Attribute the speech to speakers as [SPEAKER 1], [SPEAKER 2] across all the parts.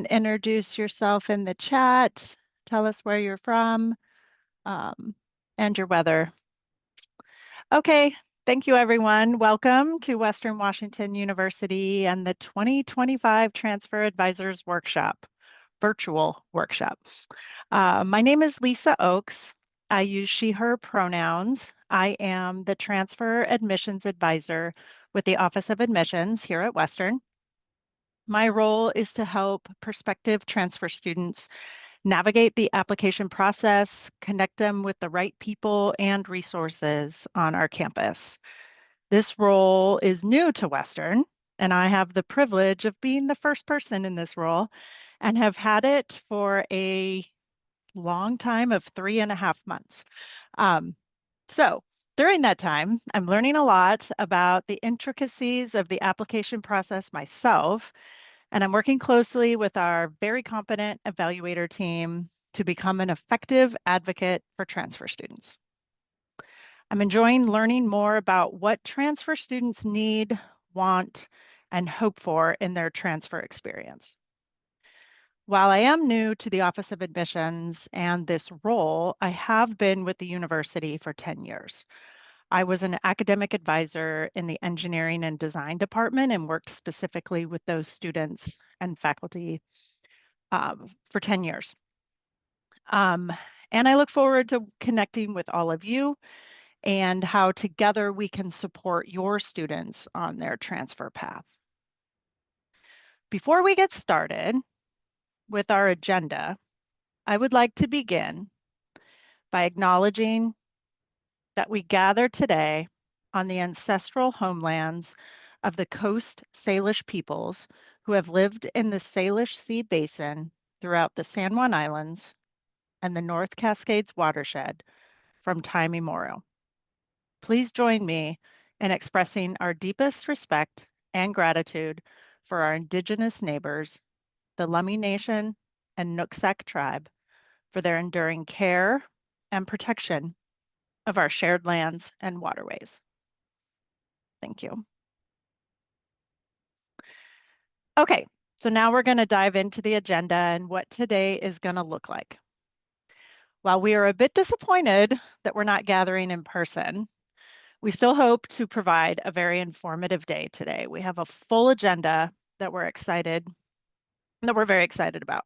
[SPEAKER 1] and introduce yourself in the chat. Tell us where you're from and your weather. Okay, thank you everyone. Welcome to Western Washington University and the 2025 Transfer Advisors Workshop, virtual workshop. My name is Lisa Oakes. I use she, her pronouns. I am the Transfer Admissions Advisor with the Office of Admissions here at Western. My role is to help prospective transfer students navigate the application process, connect them with the right people and resources on our campus. This role is new to Western, and I have the privilege of being the first person in this role and have had it for a long time of 3.5 months. So during that time, I'm learning a lot about the intricacies of the application process myself, and I'm working closely with our very competent evaluator team to become an effective advocate for transfer students. I'm enjoying learning more about what transfer students need, want, and hope for in their transfer experience. While I am new to the Office of Admissions and this role, I have been with the university for 10 years. I was an academic advisor in the engineering and design department and worked specifically with those students and faculty for 10 years. And I look forward to connecting with all of you and how together we can support your students on their transfer path. Before we get started with our agenda, I would like to begin by acknowledging that we gather today on the ancestral homelands of the Coast Salish peoples who have lived in the Salish Sea Basin throughout the San Juan Islands and the North Cascades watershed from time immemorial. Please join me in expressing our deepest respect and gratitude for our Indigenous neighbors, the Lummi Nation and Nooksack tribe, for their enduring care and protection of our shared lands and waterways. Thank you. Okay, so now we're going to dive into the agenda and what today is going to look like. While we are a bit disappointed that we're not gathering in person, we still hope to provide a very informative day today. We have a full agenda that we're very excited about.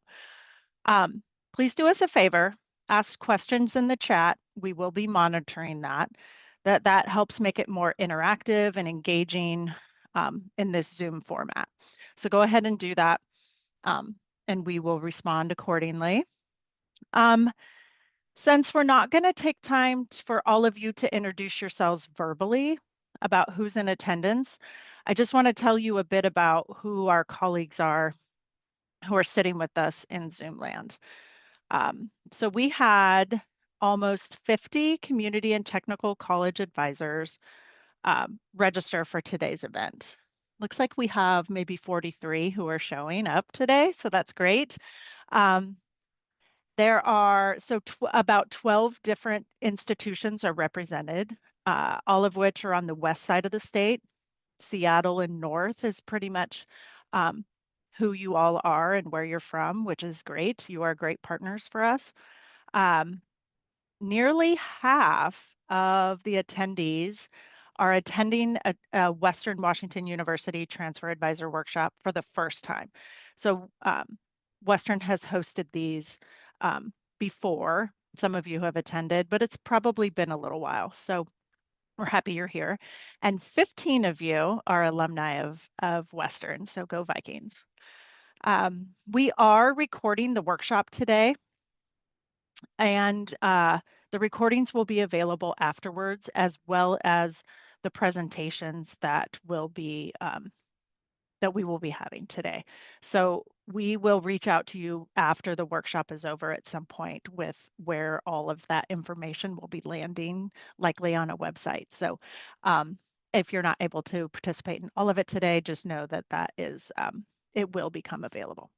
[SPEAKER 1] Please do us a favor, ask questions in the chat. We will be monitoring that. That helps make it more interactive and engaging in this Zoom format. So go ahead and do that, and we will respond accordingly. Since we're not going to take time for all of you to introduce yourselves verbally about who's in attendance, I just want to tell you a bit about who our colleagues are who are sitting with us in Zoom land. So we had almost 50 community and technical college advisors register for today's event. Looks like we have maybe 43 who are showing up today, so that's great. There are about 12 different institutions are represented, all of which are on the west side of the state. Seattle and north is pretty much who you all are and where you're from, which is great. You are great partners for us. Nearly half of the attendees are attending a Western Washington University Transfer Advisor Workshop for the first time. So Western has hosted these before. Some of you have attended, but it's probably been a little while. So we're happy you're here. And 15 of you are alumni of Western, so go Vikings. We are recording the workshop today, and the recordings will be available afterwards, as well as the presentations that we will be having today. So we will reach out to you after the workshop is over at some point with where all of that information will be landing, likely on a website. So if you're not able to participate in all of it today, just know that it will become available.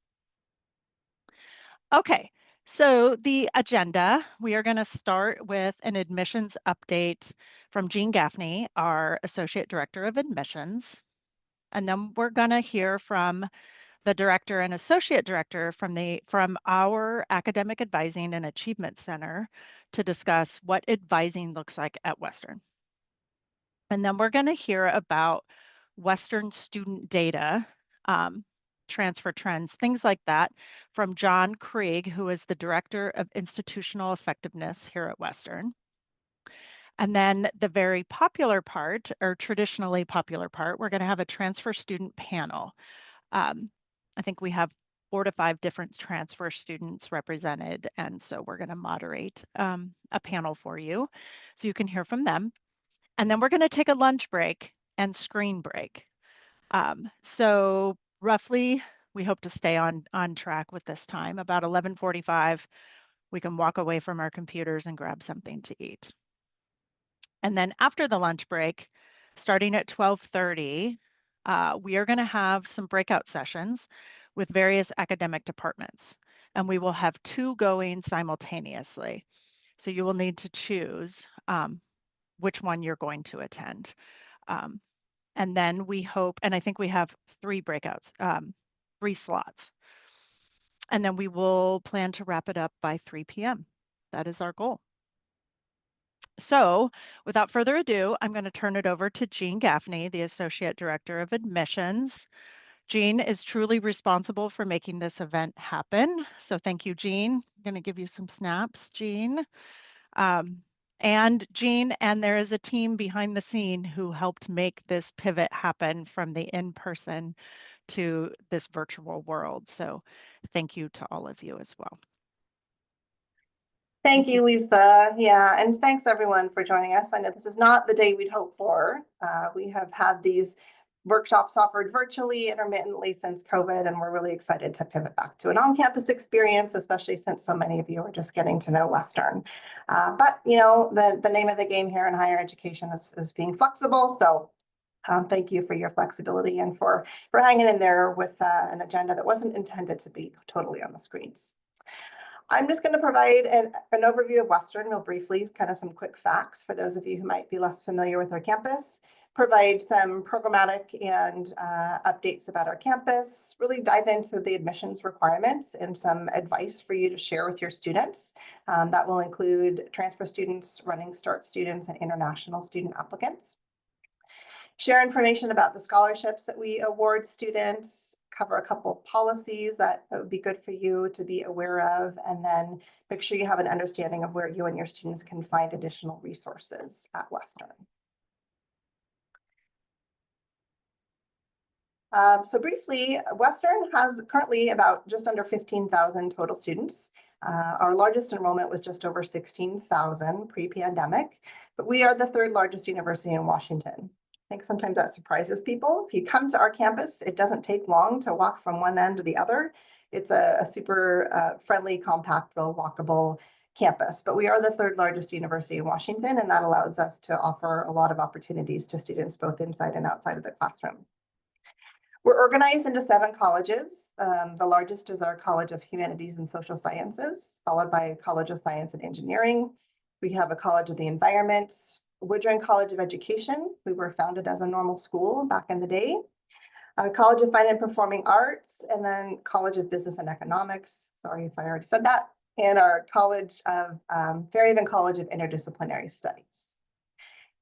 [SPEAKER 1] Okay, so the agenda, we are going to start with an admissions update from Jean Gaffney, our Associate Director of Admissions. And then we're going to hear from the director and associate director from our Academic Advising and Achievement Center to discuss what advising looks like at Western. And then we're going to hear about Western student data, transfer trends, things like that, from John Krieg, who is the Director of Institutional Effectiveness here at Western. And then the very popular part, or traditionally popular part, we're going to have a transfer student panel. I think we have 4 to 5 different transfer students represented, and so we're going to moderate a panel for you so you can hear from them. And then we're going to take a lunch break and screen break. So roughly, we hope to stay on track with this time. About 11:45, we can walk away from our computers and grab something to eat. And then after the lunch break, starting at 12:30, we are going to have some breakout sessions with various academic departments, and we will have 2 going simultaneously. So you will need to choose which one you're going to attend. And then we hope, and I think we have 3 breakouts, 3 slots. And then we will plan to wrap it up by 3 p.m. That is our goal. So without further ado, I'm going to turn it over to Jean Gaffney, the Associate Director of Admissions. Jean is truly responsible for making this event happen. So thank you, Jean. I'm going to give you some snaps, Jean. And Jean, and there is a team behind the scene who helped make this pivot happen from the in-person to this virtual world. So thank you to all of you as well.
[SPEAKER 2] Thank you, Lisa. Yeah, and thanks everyone for joining us. I know this is not the day we'd hoped for. We have had these workshops offered virtually intermittently since COVID, and we're really excited to pivot back to an on-campus experience, especially since so many of you are just getting to know Western. But you know, the name of the game here in higher education is being flexible. So thank you for your flexibility and for hanging in there with an agenda that wasn't intended to be totally on the screens. I'm just going to provide an overview of Western real briefly, kind of some quick facts for those of you who might be less familiar with our campus, provide some programmatic and updates about our campus, really dive into the admissions requirements and some advice for you to share with your students. That will include transfer students, running start students, and international student applicants. Share information about the scholarships that we award students, cover a couple of policies that would be good for you to be aware of, and then make sure you have an understanding of where you and your students can find additional resources at Western. So briefly, Western has currently about just under 15,000 total students. Our largest enrollment was just over 16,000 pre-pandemic, but we are the 3rd largest university in Washington. I think sometimes that surprises people. If you come to our campus, it doesn't take long to walk from one end to the other. It's a super friendly, compact, walkable campus, but we are the 3rd largest university in Washington, and that allows us to offer a lot of opportunities to students both inside and outside of the classroom. We're organized into 7 colleges. The largest is our College of Humanities and Social Sciences, followed by College of Science and Engineering. We have a College of the Environment, Woodring College of Education. We were founded as a normal school back in the day. College of Fine and Performing Arts, and then College of Business and Economics. Sorry if I already said that. And our College of Fairhaven College of Interdisciplinary Studies.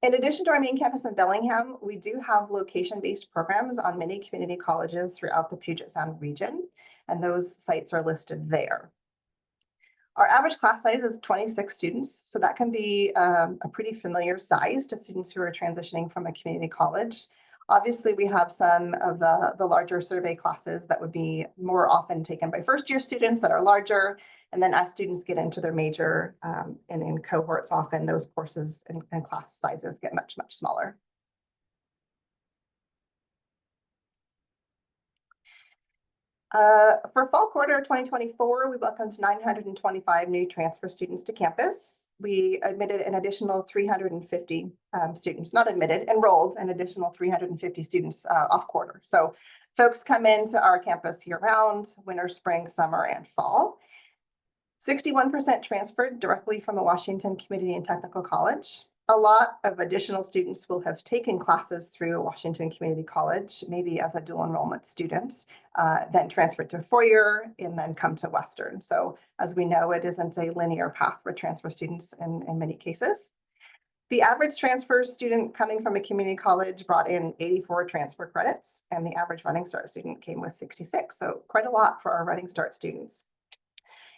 [SPEAKER 2] In addition to our main campus in Bellingham, we do have location-based programs on many community colleges throughout the Puget Sound region, and those sites are listed there. Our average class size is 26 students, so that can be a pretty familiar size to students who are transitioning from a community college. Obviously, we have some of the larger survey classes that would be more often taken by first-year students that are larger, and then as students get into their major and in cohorts, often those courses and class sizes get much, much smaller. For fall quarter of 2024, we welcomed 925 new transfer students to campus. We admitted an additional 350 students, not admitted, enrolled an additional 350 students off quarter. So folks come into our campus year round, winter, spring, summer, and fall. 61% transferred directly from the Washington Community and Technical College. A lot of additional students will have taken classes through Washington Community College, maybe as a dual enrollment student, then transferred to four-year and then come to Western. So as we know, it isn't a linear path for transfer students in many cases. The average transfer student coming from a community college brought in 84 transfer credits, and the average Running Start student came with 66. So quite a lot for our Running Start students.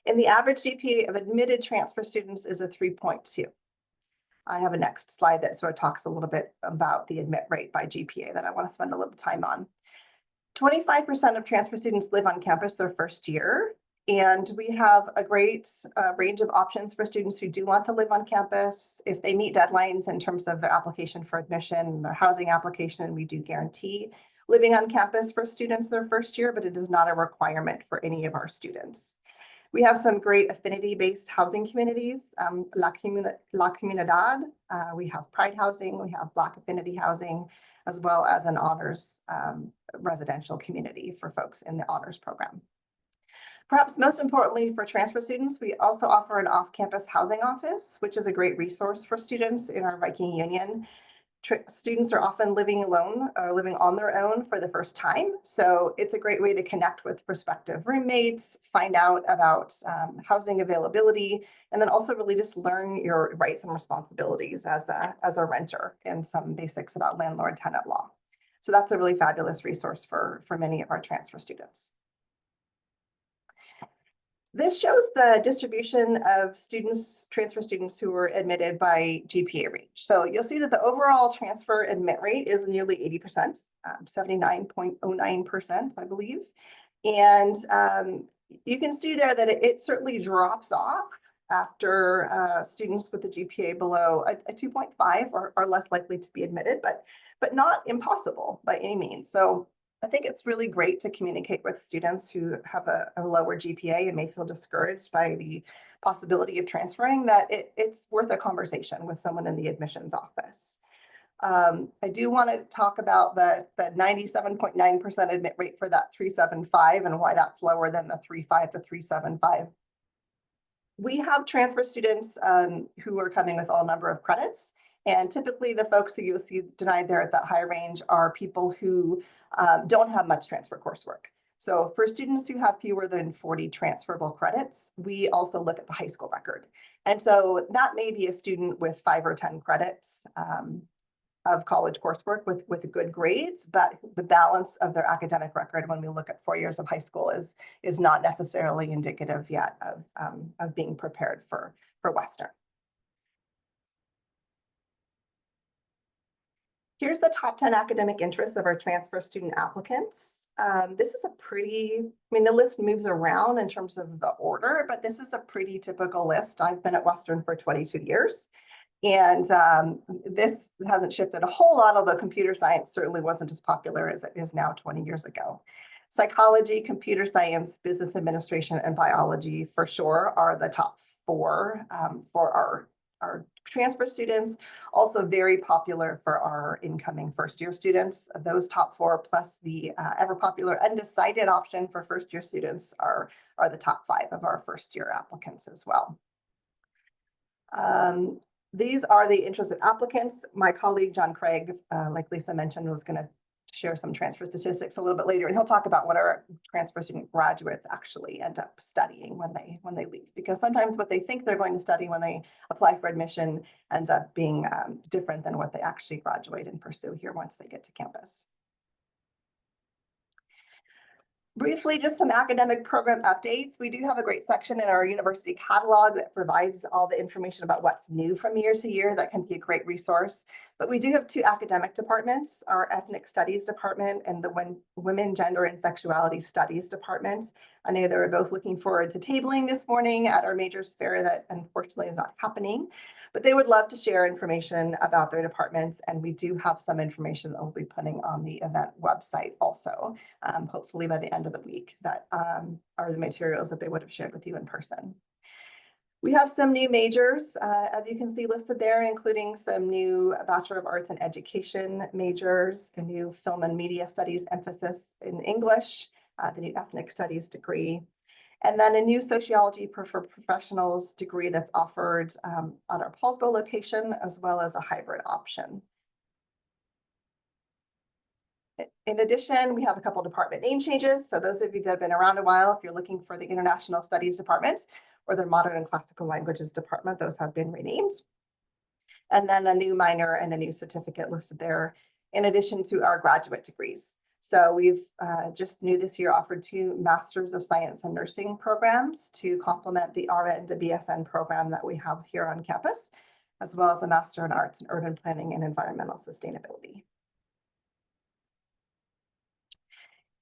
[SPEAKER 2] And the average GPA of admitted transfer students is a 3.2. I have a next slide that sort of talks a little bit about the admit rate by GPA that I want to spend a little time on. 25% of transfer students live on campus their first year, and we have a great range of options for students who do want to live on campus. If they meet deadlines in terms of their application for admission, their housing application, we do guarantee living on campus for students their first year, but it is not a requirement for any of our students. We have some great affinity-based housing communities, La Comunidad, we have Pride Housing, we have Black Affinity Housing, as well as an honors residential community for folks in the honors program. Perhaps most importantly for transfer students, we also offer an off-campus housing office, which is a great resource for students in our Viking Union. Students are often living alone or living on their own for the first time. So it's a great way to connect with prospective roommates, find out about housing availability, and then also really just learn your rights and responsibilities as a renter and some basics about landlord-tenant law. So that's a really fabulous resource for many of our transfer students. This shows the distribution of students, transfer students who were admitted by GPA range. So you'll see that the overall transfer admit rate is nearly 80%, 79.09%, I believe. And you can see there that it certainly drops off after students with a GPA below a 2.5 are less likely to be admitted, but not impossible by any means. So I think it's really great to communicate with students who have a lower GPA and may feel discouraged by the possibility of transferring, that it's worth a conversation with someone in the admissions office. I do want to talk about the 97.9% admit rate for that 375 and why that's lower than the 3.5 to 3.75. We have transfer students who are coming with all number of credits. And typically the folks who you'll see denied there at that high range are people who don't have much transfer coursework. So for students who have fewer than 40 transferable credits, we also look at the high school record. And so that may be a student with 5 or 10 credits of college coursework with good grades, but the balance of their academic record when we look at 4 years of high school is not necessarily indicative yet of being prepared for Western. Here's the top 10 academic interests of our transfer student applicants. This is a pretty, I mean, the list moves around in terms of the order, but this is a pretty typical list. I've been at Western for 22 years. And this hasn't shifted a whole lot, although computer science certainly wasn't as popular as it is now 20 years ago. Psychology, computer science, business administration, and biology for sure are the top 4 for our transfer students, also very popular for our incoming first-year students. Those top 4 plus the ever popular undecided option for first-year students are the top 5 of our first-year applicants as well. These are the interested applicants. My colleague, John Craig, like Lisa mentioned, was going to share some transfer statistics a little bit later, and he'll talk about what our transfer student graduates actually end up studying when they leave, because sometimes what they think they're going to study when they apply for admission ends up being different than what they actually graduate and pursue here once they get to campus. Briefly, just some academic program updates. We do have a great section in our university catalog that provides all the information about what's new from year to year. That can be a great resource. But we do have 2 academic departments, our Ethnic Studies Department and the Women, Gender, and Sexuality Studies Department. I know they were both looking forward to tabling this morning at our majors fair that unfortunately is not happening. But they would love to share information about their departments, and we do have some information that we'll be putting on the event website also, hopefully by the end of the week, that are the materials that they would have shared with you in person. We have some new majors, as you can see listed there, including some new Bachelor of Arts in Education majors, a new Film and Media Studies emphasis in English, the new Ethnic Studies degree. And then a new sociology for professionals degree that's offered at our Paulsbo location, as well as a hybrid option. In addition, we have a couple department name changes. So those of you that have been around a while, if you're looking for the International Studies Department or the Modern and Classical Languages Department, those have been renamed. And then a new minor and a new certificate listed there, in addition to our graduate degrees. So we've just new this year offered 2 Masters of Science and Nursing programs to complement the RN to BSN program that we have here on campus, as well as a Master in Arts in Urban Planning and Environmental Sustainability.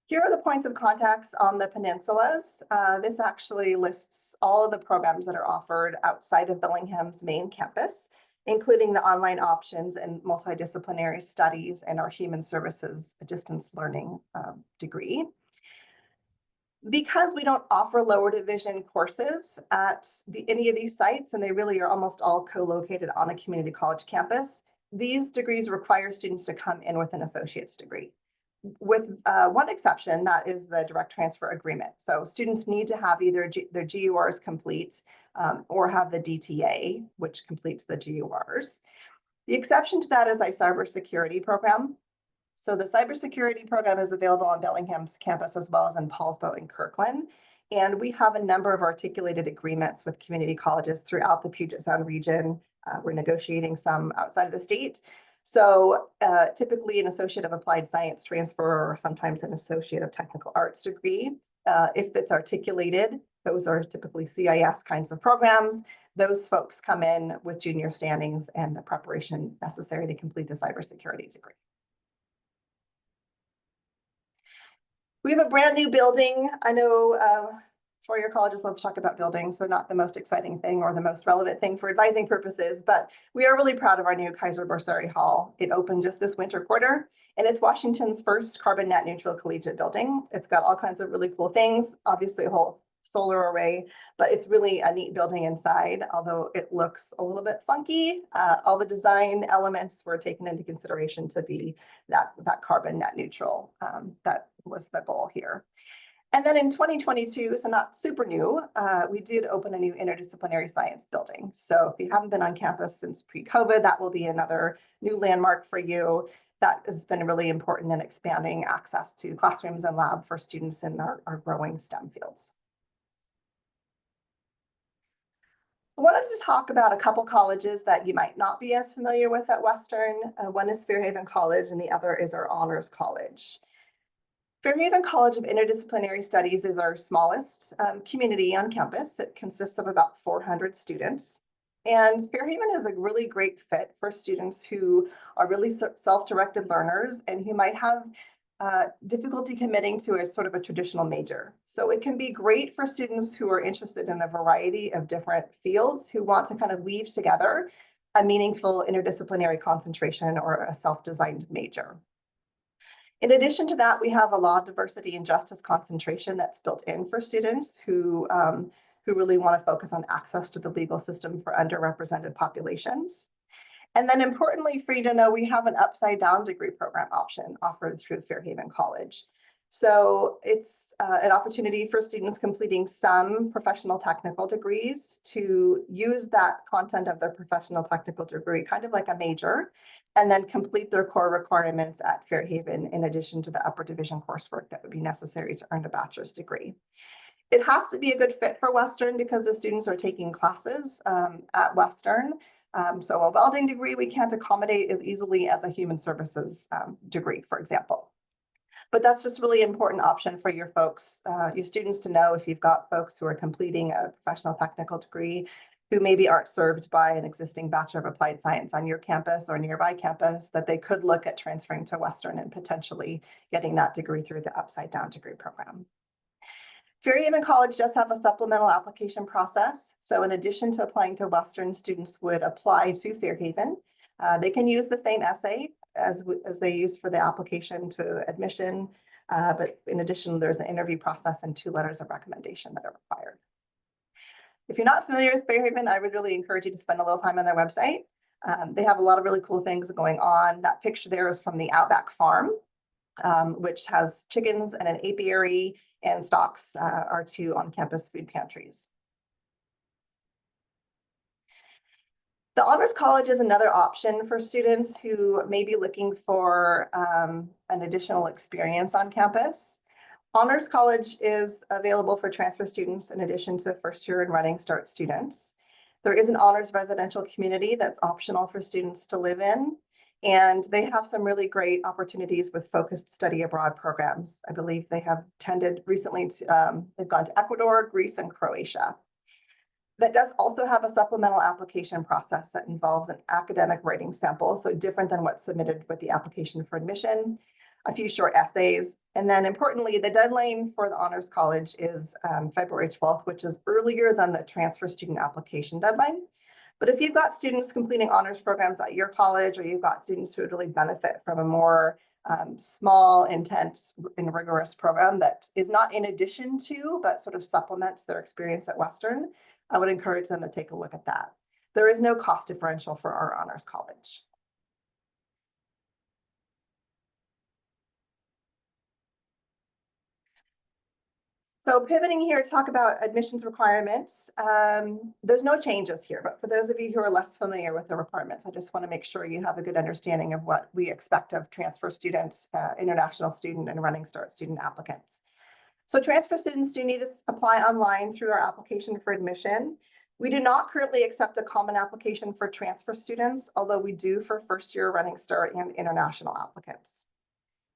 [SPEAKER 2] Here are the points of contacts on the peninsulas. This actually lists all of the programs that are offered outside of Billingham's main campus, including the online options and multidisciplinary studies and our human services distance learning degree. Because we don't offer lower division courses at any of these sites, and they really are almost all co-located on a community college campus, these degrees require students to come in with an associate's degree. With one exception, that is the direct transfer agreement. So students need to have either their GURs complete or have the DTA, which completes the GURs. The exception to that is our cybersecurity program. So the cybersecurity program is available on Billingham's campus as well as in Paulsbo and Kirkland. And we have a number of articulated agreements with community colleges throughout the Puget Sound region. We're negotiating some outside of the state. So typically an Associate of Applied Science transfer or sometimes an Associate of Technical Arts degree. If it's articulated, those are typically CIS kinds of programs. Those folks come in with junior standings and the preparation necessary to complete the cybersecurity degree. We have a brand new building. I know four-year colleges love to talk about buildings. They're not the most exciting thing or the most relevant thing for advising purposes, but we are really proud of our new Kaiser Borsari Hall. It opened just this winter quarter, and it's Washington's first carbon net neutral collegiate building. It's got all kinds of really cool things, obviously a whole solar array, but it's really a neat building inside, although it looks a little bit funky. All the design elements were taken into consideration to be that carbon net neutral. That was the goal here. And then in 2022, so not super new, we did open a new interdisciplinary science building. So if you haven't been on campus since pre-COVID, that will be another new landmark for you. That has been really important in expanding access to classrooms and lab for students in our growing STEM fields. I wanted to talk about a couple colleges that you might not be as familiar with at Western. One is Fairhaven College and the other is our Honors College. Fairhaven College of Interdisciplinary Studies is our smallest community on campus. It consists of about 400 students. And Fairhaven is a really great fit for students who are really self-directed learners and who might have difficulty committing to a sort of a traditional major. So it can be great for students who are interested in a variety of different fields, who want to kind of weave together a meaningful interdisciplinary concentration or a self-designed major. In addition to that, we have a law, diversity, and justice concentration that's built in for students who really want to focus on access to the legal system for underrepresented populations. And then importantly for you to know, we have an upside down degree program option offered through Fairhaven College. So it's an opportunity for students completing some professional technical degrees to use that content of their professional technical degree, kind of like a major, and then complete their core requirements at Fairhaven in addition to the upper division coursework that would be necessary to earn a bachelor's degree. It has to be a good fit for Western because the students are taking classes at Western. So a welding degree we can't accommodate as easily as a human services degree, for example. But that's just really important option for your folks, your students to know if you've got folks who are completing a professional technical degree who maybe aren't served by an existing Bachelor of Applied Science on your campus or nearby campus, that they could look at transferring to Western and potentially getting that degree through the upside down degree program. Fairhaven College does have a supplemental application process. So in addition to applying to Western, students would apply to Fairhaven. They can use the same essay as they use for the application to admission. But in addition, there's an interview process and 2 letters of recommendation that are required. If you're not familiar with Fairhaven, I would really encourage you to spend a little time on their website. They have a lot of really cool things going on. That picture there is from the Outback Farm, which has chickens and an apiary and stocks are 2 on-campus food pantries. The Honors College is another option for students who may be looking for an additional experience on campus. Honors College is available for transfer students in addition to first-year and Running Start students. There is an honors residential community that's optional for students to live in, and they have some really great opportunities with focused study abroad programs. I believe they have attended recently, they've gone to Ecuador, Greece, and Croatia. That does also have a supplemental application process that involves an academic writing sample, so different than what's submitted with the application for admission, a few short essays, and then importantly, the deadline for the Honors College is February 12th, which is earlier than the transfer student application deadline. But if you've got students completing honors programs at your college, or you've got students who would really benefit from a more small, intense, and rigorous program that is not in addition to, but sort of supplements their experience at Western, I would encourage them to take a look at that. There is no cost differential for our Honors College. So pivoting here to talk about admissions requirements, there's no changes here, but for those of you who are less familiar with the requirements, I just want to make sure you have a good understanding of what we expect of transfer students, international student, and Running Start student applicants. So transfer students do need to apply online through our application for admission. We do not currently accept a common application for transfer students, although we do for first-year Running Start and international applicants.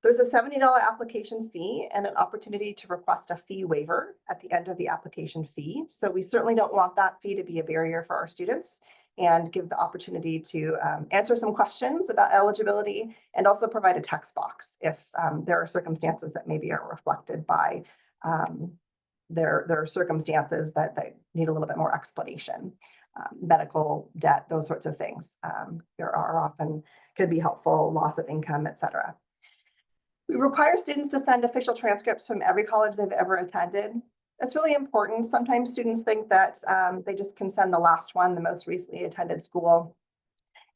[SPEAKER 2] There's a $70 application fee and an opportunity to request a fee waiver at the end of the application fee. So we certainly don't want that fee to be a barrier for our students, and give the opportunity to answer some questions about eligibility, and also provide a text box if there are circumstances that maybe aren't reflected by their circumstances that need a little bit more explanation. Medical debt, those sorts of things. There are often could be helpful, loss of income, etc. We require students to send official transcripts from every college they've ever attended. That's really important. Sometimes students think that they just can send the last one, the most recently attended school.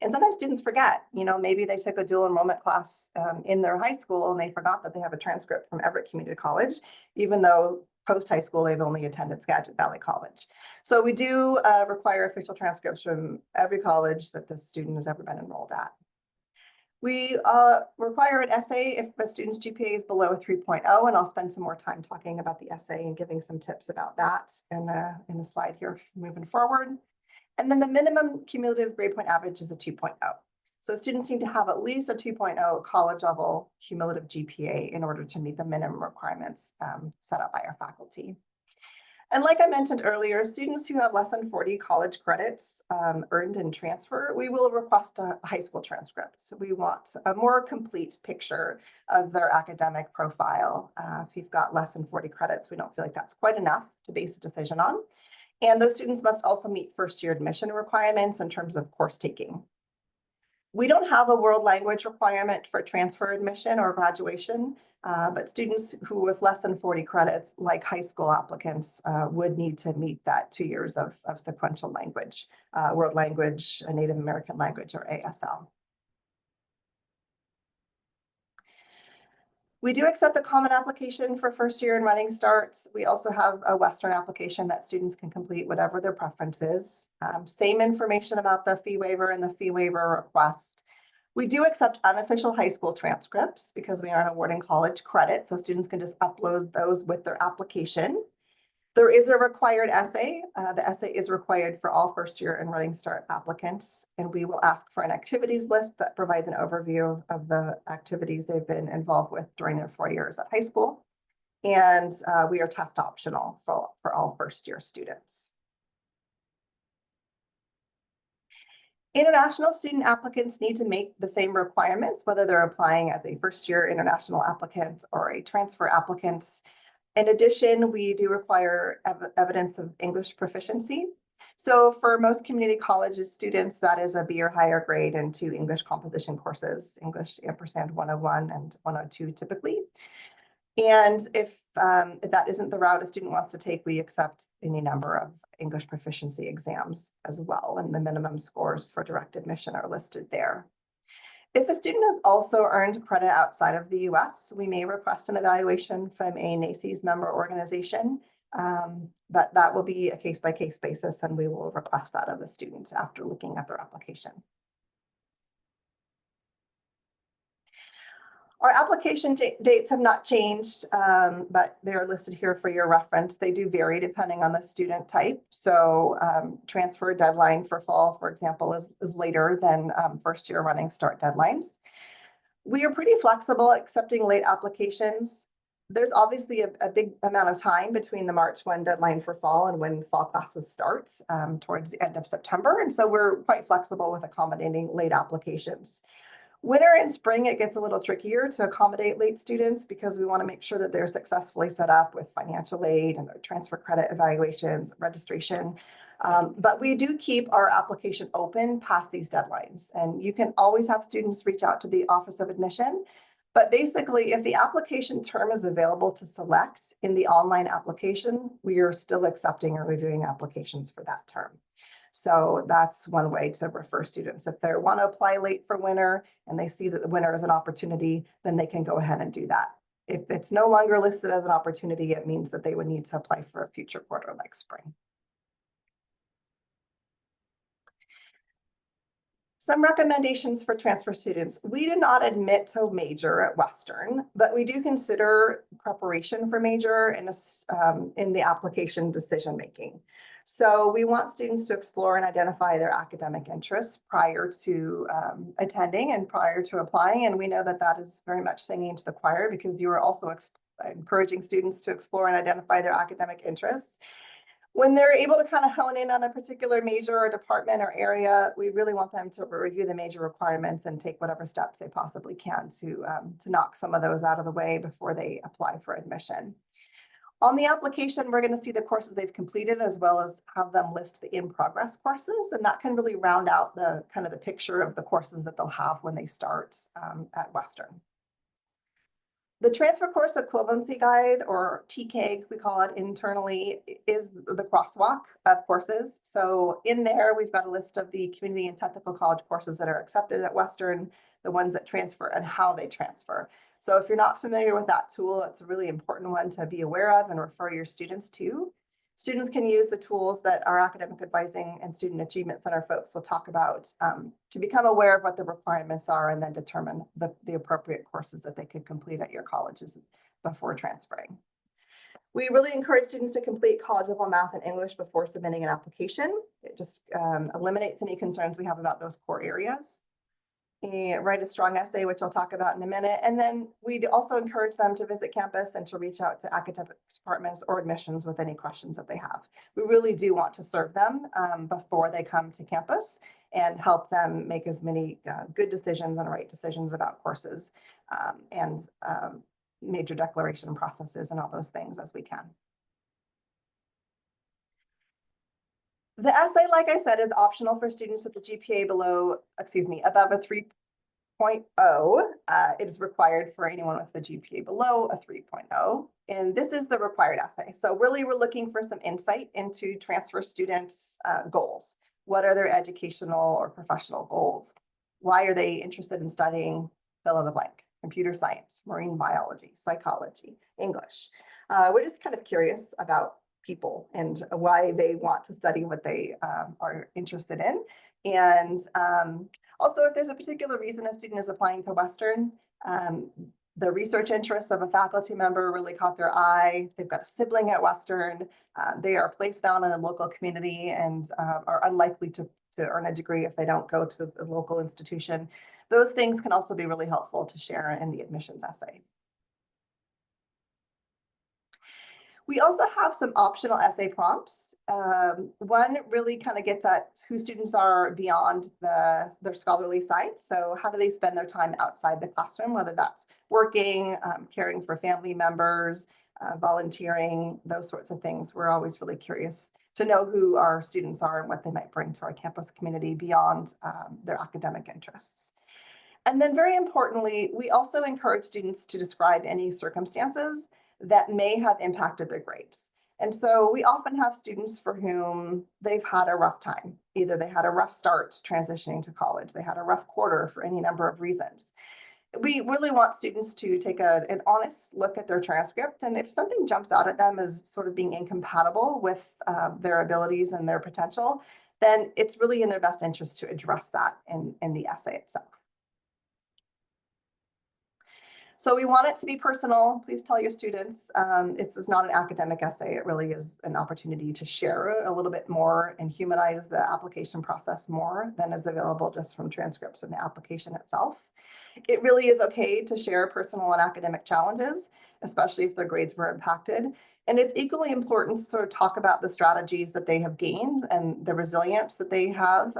[SPEAKER 2] And sometimes students forget, maybe they took a dual enrollment class in their high school and they forgot that they have a transcript from Everett Community College, even though post-high school they've only attended Skagit Valley College. So we do require official transcripts from every college that the student has ever been enrolled at. We require an essay if a student's GPA is below a 3.0, and I'll spend some more time talking about the essay and giving some tips about that in a slide here moving forward. And then the minimum cumulative grade point average is a 2.0. So students need to have at least a 2.0 college level cumulative GPA in order to meet the minimum requirements set up by our faculty. And like I mentioned earlier, students who have less than 40 college credits earned in transfer, we will request a high school transcript. So we want a more complete picture of their academic profile. If you've got less than 40 credits, we don't feel like that's quite enough to base a decision on. And those students must also meet first-year admission requirements in terms of course taking. We don't have a world language requirement for transfer admission or graduation, but students who with less than 40 credits, like high school applicants, would need to meet that 2 years of sequential language, world language, a Native American language, or ASL. We do accept the common application for first year and Running Starts. We also have a Western application that students can complete whatever their preference is. Same information about the fee waiver and the fee waiver request. We do accept unofficial high school transcripts because we aren't awarding college credit, so students can just upload those with their application. There is a required essay. The essay is required for all first year and Running Start applicants, and we will ask for an activities list that provides an overview of the activities they've been involved with during their 4 years at high school. And we are test optional for all first year students. International student applicants need to make the same requirements, whether they're applying as a first year international applicant or a transfer applicant. In addition, we do require evidence of English proficiency. So for most community colleges students, that is a B or higher grade in 2 English composition courses, English & 101 and 102 typically. And if that isn't the route a student wants to take, we accept any number of English proficiency exams as well, and the minimum scores for direct admission are listed there. If a student has also earned credit outside of the US, we may request an evaluation from a NACES member organization, but that will be a case-by-case basis, and we will request that of the students after looking at their application. Our application dates have not changed, but they are listed here for your reference. They do vary depending on the student type. So transfer deadline for fall, for example, is later than first year running start deadlines. We are pretty flexible accepting late applications. There's obviously a big amount of time between the March 1 deadline for fall and when fall classes start towards the end of September. And so we're quite flexible with accommodating late applications. Winter and spring, it gets a little trickier to accommodate late students because we want to make sure that they're successfully set up with financial aid and their transfer credit evaluations, registration. But we do keep our application open past these deadlines. And you can always have students reach out to the Office of Admission. But basically, if the application term is available to select in the online application, we are still accepting or reviewing applications for that term. So that's one way to refer students. If they want to apply late for winter and they see that the winter is an opportunity, then they can go ahead and do that. If it's no longer listed as an opportunity, it means that they would need to apply for a future quarter like spring. Some recommendations for transfer students. We do not admit to major at Western, but we do consider preparation for major in the application decision making. So we want students to explore and identify their academic interests prior to attending and prior to applying. And we know that that is very much singing to the choir because you are also encouraging students to explore and identify their academic interests. When they're able to kind of hone in on a particular major or department or area, we really want them to review the major requirements and take whatever steps they possibly can to knock some of those out of the way before they apply for admission. On the application, we're going to see the courses they've completed as well as have them list the in-progress courses, and that can really round out the kind of the picture of the courses that they'll have when they start at Western. The transfer course equivalency guide, or TCAG, we call it internally, is the crosswalk of courses. So in there, we've got a list of the community and technical college courses that are accepted at Western, the ones that transfer and how they transfer. So if you're not familiar with that tool, it's a really important one to be aware of and refer your students to. Students can use the tools that our academic advising and student achievement center folks will talk about to become aware of what the requirements are and then determine the appropriate courses that they could complete at your colleges before transferring. We really encourage students to complete college level math and English before submitting an application. It just eliminates any concerns we have about those core areas. And write a strong essay, which I'll talk about in a minute. And then we'd also encourage them to visit campus and to reach out to academic departments or admissions with any questions that they have. We really do want to serve them before they come to campus and help them make as many good decisions and right decisions about courses and major declaration processes and all those things as we can. The essay, like I said, is optional for students with a GPA above a 3.0. It is required for anyone with a GPA below a 3.0. And this is the required essay. So really, we're looking for some insight into transfer students' goals. What are their educational or professional goals? Why are they interested in studying fill in the blank? Computer science, marine biology, psychology, English. We're just kind of curious about people and why they want to study what they are interested in. And also, if there's a particular reason a student is applying to Western, the research interests of a faculty member really caught their eye. They've got a sibling at Western. They are place bound in a local community and are unlikely to earn a degree if they don't go to the local institution. Those things can also be really helpful to share in the admissions essay. We also have some optional essay prompts. One really kind of gets at who students are beyond their scholarly side. So how do they spend their time outside the classroom, whether that's working, caring for family members, volunteering, those sorts of things. We're always really curious to know who our students are and what they might bring to our campus community beyond their academic interests. And then very importantly, we also encourage students to describe any circumstances that may have impacted their grades. And so we often have students for whom they've had a rough time. Either they had a rough start transitioning to college, they had a rough quarter for any number of reasons. We really want students to take an honest look at their transcript. And if something jumps out at them as sort of being incompatible with their abilities and their potential, then it's really in their best interest to address that in the essay itself. So we want it to be personal. Please tell your students it's not an academic essay. It really is an opportunity to share a little bit more and humanize the application process more than is available just from transcripts in the application itself. It really is okay to share personal and academic challenges, especially if their grades were impacted. And it's equally important to sort of talk about the strategies that they have gained and the resilience that they have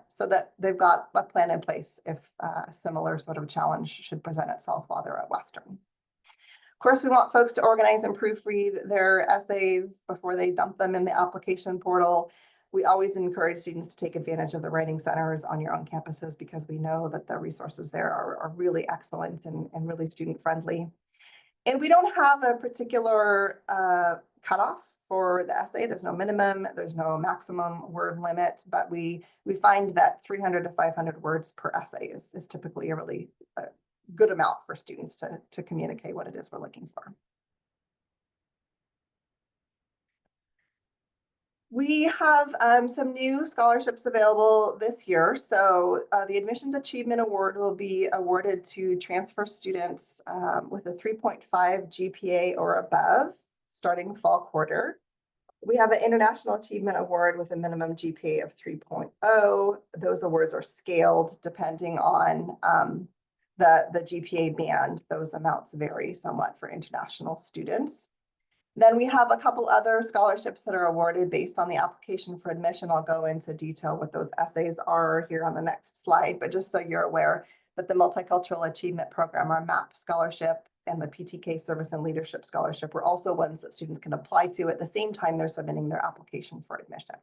[SPEAKER 2] so that they've got a plan in place if a similar sort of challenge should present itself while they're at Western. Of course, we want folks to organize and proofread their essays before they dump them in the application portal. We always encourage students to take advantage of the writing centers on your own campuses because we know that the resources there are really excellent and really student friendly. And we don't have a particular cutoff for the essay. There's no minimum, there's no maximum word limit, but we find that 300 to 500 words per essay is typically a really good amount for students to communicate what it is we're looking for. We have some new scholarships available this year. So the Admissions Achievement Award will be awarded to transfer students with a 3.5 GPA or above starting fall quarter. We have an International Achievement Award with a minimum GPA of 3.0. Those awards are scaled depending on the GPA band. Those amounts vary somewhat for international students. Then we have a couple other scholarships that are awarded based on the application for admission. I'll go into detail what those essays are here on the next slide, but just so you're aware that the Multicultural Achievement Program, our MAP scholarship, and the PTK Service and Leadership Scholarship are also ones that students can apply to at the same time they're submitting their application for admission.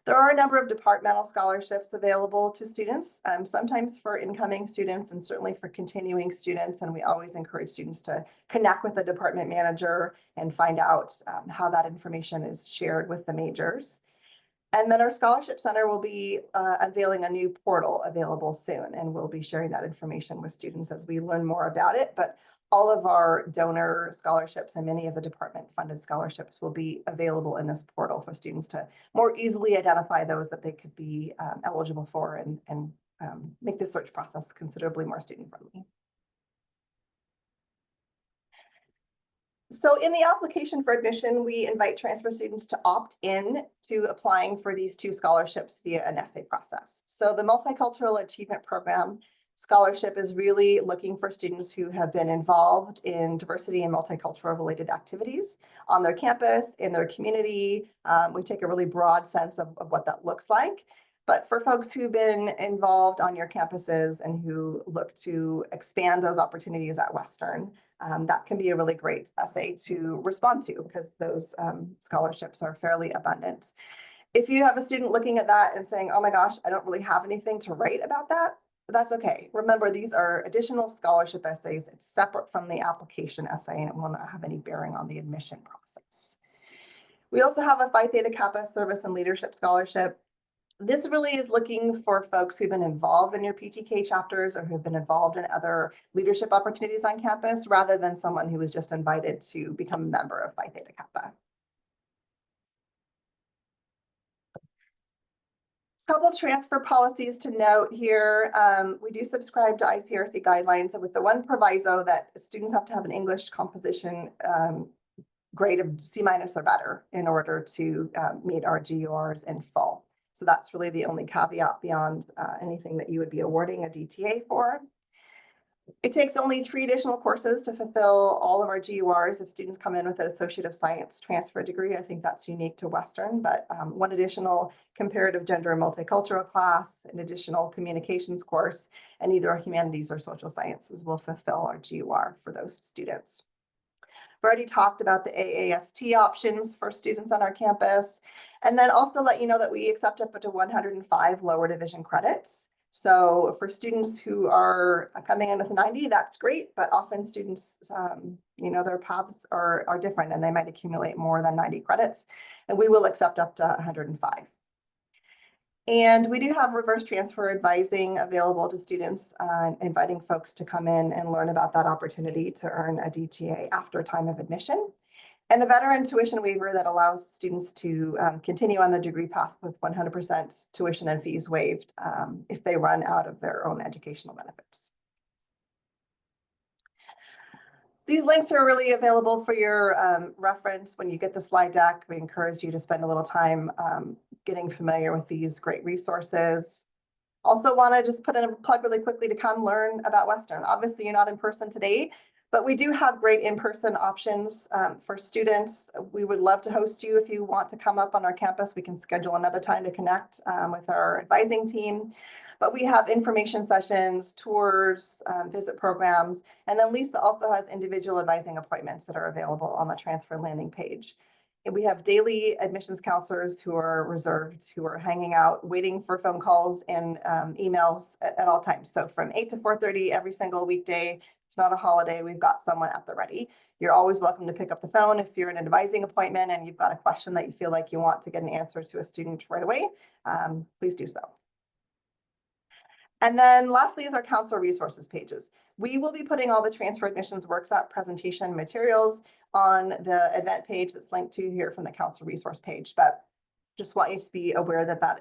[SPEAKER 2] There are a number of departmental scholarships available to students, sometimes for incoming students and certainly for continuing students. And we always encourage students to connect with the department manager and find out how that information is shared with the majors. And then our Scholarship Center will be unveiling a new portal available soon, and we'll be sharing that information with students as we learn more about it. But all of our donor scholarships and many of the department funded scholarships will be available in this portal for students to more easily identify those that they could be eligible for and make the search process considerably more student friendly. So in the application for admission, we invite transfer students to opt in to applying for these two scholarships via an essay process. So the Multicultural Achievement Program scholarship is really looking for students who have been involved in diversity and multicultural related activities on their campus, in their community. We take a really broad sense of what that looks like. But for folks who've been involved on your campuses and who look to expand those opportunities at Western, that can be a really great essay to respond to because those scholarships are fairly abundant. If you have a student looking at that and saying, oh my gosh, I don't really have anything to write about that, that's okay. Remember, these are additional scholarship essays. It's separate from the application essay and it will not have any bearing on the admission process. We also have a Phi Theta Kappa Service and Leadership Scholarship. This really is looking for folks who've been involved in your PTK chapters or who've been involved in other leadership opportunities on campus rather than someone who was just invited to become a member of Phi Theta Kappa. Couple transfer policies to note here. We do subscribe to ICRC guidelines with the one proviso that students have to have an English composition grade of C- or better in order to meet our GURs in full. So that's really the only caveat beyond anything that you would be awarding a DTA for. It takes only 3 additional courses to fulfill all of our GURs if students come in with an Associate of Science transfer degree. I think that's unique to Western, but 1 additional comparative gender and multicultural class, an additional communications course, and either humanities or social sciences will fulfill our GUR for those students. I've already talked about the AAST options for students on our campus, and then also let you know that we accept up to 105 lower division credits. So for students who are coming in with a 90, that's great, but often students, their paths are different and they might accumulate more than 90 credits, and we will accept up to 105. And we do have reverse transfer advising available to students, inviting folks to come in and learn about that opportunity to earn a DTA after time of admission. And a veteran tuition waiver that allows students to continue on the degree path with 100% tuition and fees waived if they run out of their own educational benefits. These links are really available for your reference when you get the slide deck. We encourage you to spend a little time getting familiar with these great resources. Also want to just put in a plug really quickly to come learn about Western. Obviously, you're not in person today, but we do have great in-person options for students. We would love to host you if you want to come up on our campus. We can schedule another time to connect with our advising team. But we have information sessions, tours, visit programs, and then Lisa also has individual advising appointments that are available on the transfer landing page. And we have daily admissions counselors who are reserved, who are hanging out, waiting for phone calls and emails at all times. So from 8 to 4:30 every single weekday, it's not a holiday, we've got someone at the ready. You're always welcome to pick up the phone if you're in an advising appointment and you've got a question that you feel like you want to get an answer to a student right away, please do so. And then lastly is our counselor resources pages. We will be putting all the transfer admissions workshop presentation materials on the event page that's linked to here from the counselor resource page, but just want you to be aware that that